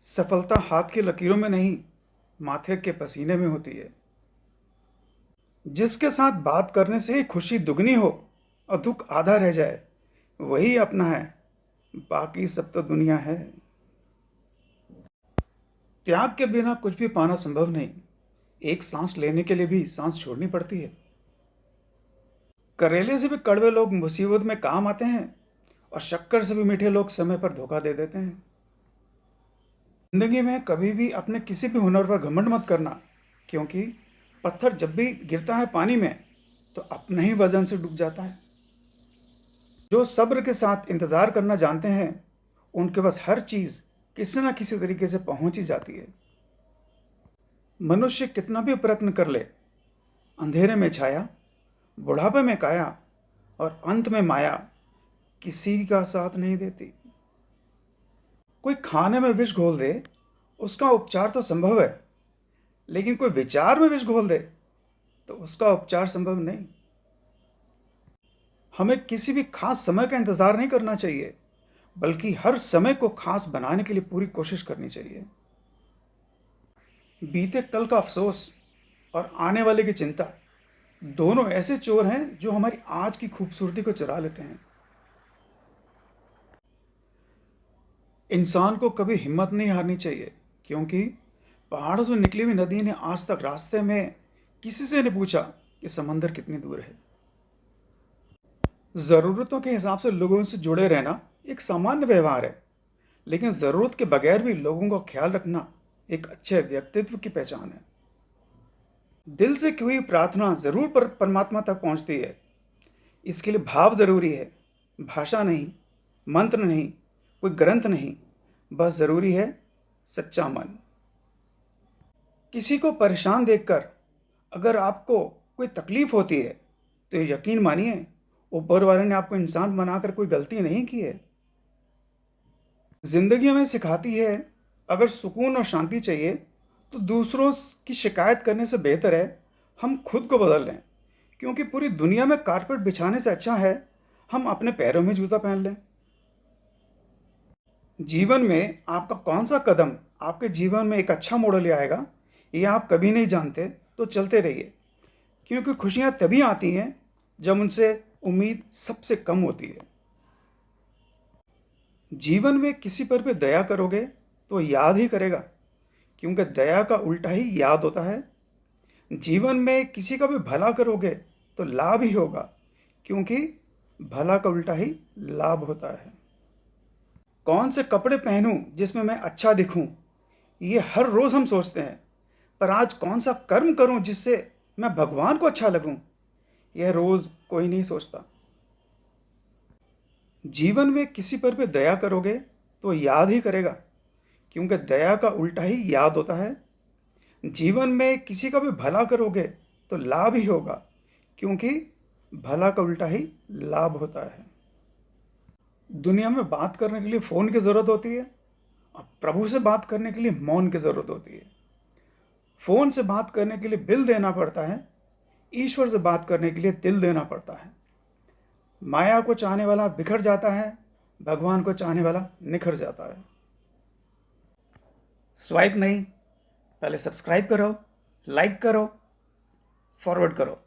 सफलता हाथ की लकीरों में नहीं, माथे के पसीने में होती है। जिसके साथ बात करने से ही खुशी दुगनी हो और दुख आधा रह जाए, वही अपना है, बाकी सब तो दुनिया है। त्याग के बिना कुछ भी पाना संभव नहीं। एक सांस लेने के लिए भी सांस छोड़नी पड़ती है। करेले से भी कड़वे लोग मुसीबत में काम आते हैं और शक्कर से भी मीठे लोग समय पर धोखा दे देते हैं। जिंदगी में कभी भी अपने किसी भी हुनर पर घमंड मत करना, क्योंकि पत्थर जब भी गिरता है पानी में तो अपने ही वजन से डूब जाता है। जो सब्र के साथ इंतज़ार करना जानते हैं, उनके पास हर चीज़ किसी न किसी तरीके से पहुंच ही जाती है। मनुष्य कितना भी प्रयत्न कर ले, अंधेरे में छाया, बुढ़ापे में काया और अंत में माया किसी का साथ नहीं देती। कोई खाने में विष घोल दे, उसका उपचार तो संभव है, लेकिन कोई विचार में विष घोल दे तो उसका उपचार संभव नहीं। हमें किसी भी खास समय का इंतजार नहीं करना चाहिए, बल्कि हर समय को खास बनाने के लिए पूरी कोशिश करनी चाहिए। बीते कल का अफसोस और आने वाले की चिंता दोनों ऐसे चोर हैं जो हमारी आज की खूबसूरती को चुरा लेते हैं। इंसान को कभी हिम्मत नहीं हारनी चाहिए, क्योंकि पहाड़ों से निकली हुई नदी ने आज तक रास्ते में किसी से नहीं पूछा कि समंदर कितनी दूर है। ज़रूरतों के हिसाब से लोगों से जुड़े रहना एक सामान्य व्यवहार है, लेकिन ज़रूरत के बगैर भी लोगों का ख्याल रखना एक अच्छे व्यक्तित्व की पहचान है। दिल से की हुई प्रार्थना ज़रूर परमात्मा तक पहुंचती है। इसके लिए भाव ज़रूरी है, भाषा नहीं, मंत्र नहीं, कोई ग्रंथ नहीं, बस ज़रूरी है सच्चा मन। किसी को परेशान देखकर अगर आपको कोई तकलीफ़ होती है, तो यकीन मानिए ऊपर वाले ने आपको इंसान बनाकर कोई गलती नहीं की है। ज़िंदगी हमें सिखाती है, अगर सुकून और शांति चाहिए तो दूसरों की शिकायत करने से बेहतर है हम खुद को बदल लें, क्योंकि पूरी दुनिया में कारपेट बिछाने से अच्छा है हम अपने पैरों में जूता पहन लें। जीवन में आपका कौन सा कदम आपके जीवन में एक अच्छा मोड़ ले आएगा, ये आप कभी नहीं जानते, तो चलते रहिए, क्योंकि खुशियाँ तभी आती हैं जब उनसे उम्मीद सबसे कम होती है। जीवन में किसी पर भी दया करोगे तो याद ही करेगा, क्योंकि दया का उल्टा ही याद होता है। जीवन में किसी का भी भला करोगे तो लाभ ही होगा, क्योंकि भला का उल्टा ही लाभ होता है। कौन से कपड़े पहनूं जिसमें मैं अच्छा दिखूं, ये हर रोज़ हम सोचते हैं, पर आज कौन सा कर्म करूं जिससे मैं भगवान को अच्छा लगूं, यह रोज़ कोई नहीं सोचता। जीवन में किसी पर भी दया करोगे तो याद ही करेगा, क्योंकि दया का उल्टा ही याद होता है। जीवन में किसी का भी भला करोगे तो लाभ ही होगा, क्योंकि भला का उल्टा ही लाभ होता है। दुनिया में बात करने के लिए फ़ोन की ज़रूरत होती है और प्रभु से बात करने के लिए मौन की ज़रूरत होती है। फ़ोन से बात करने के लिए बिल देना पड़ता है, ईश्वर से बात करने के लिए दिल देना पड़ता है। माया को चाहने वाला बिखर जाता है, भगवान को चाहने वाला निखर जाता है। स्वाइप नहीं, पहले सब्सक्राइब करो, लाइक करो, फॉरवर्ड करो।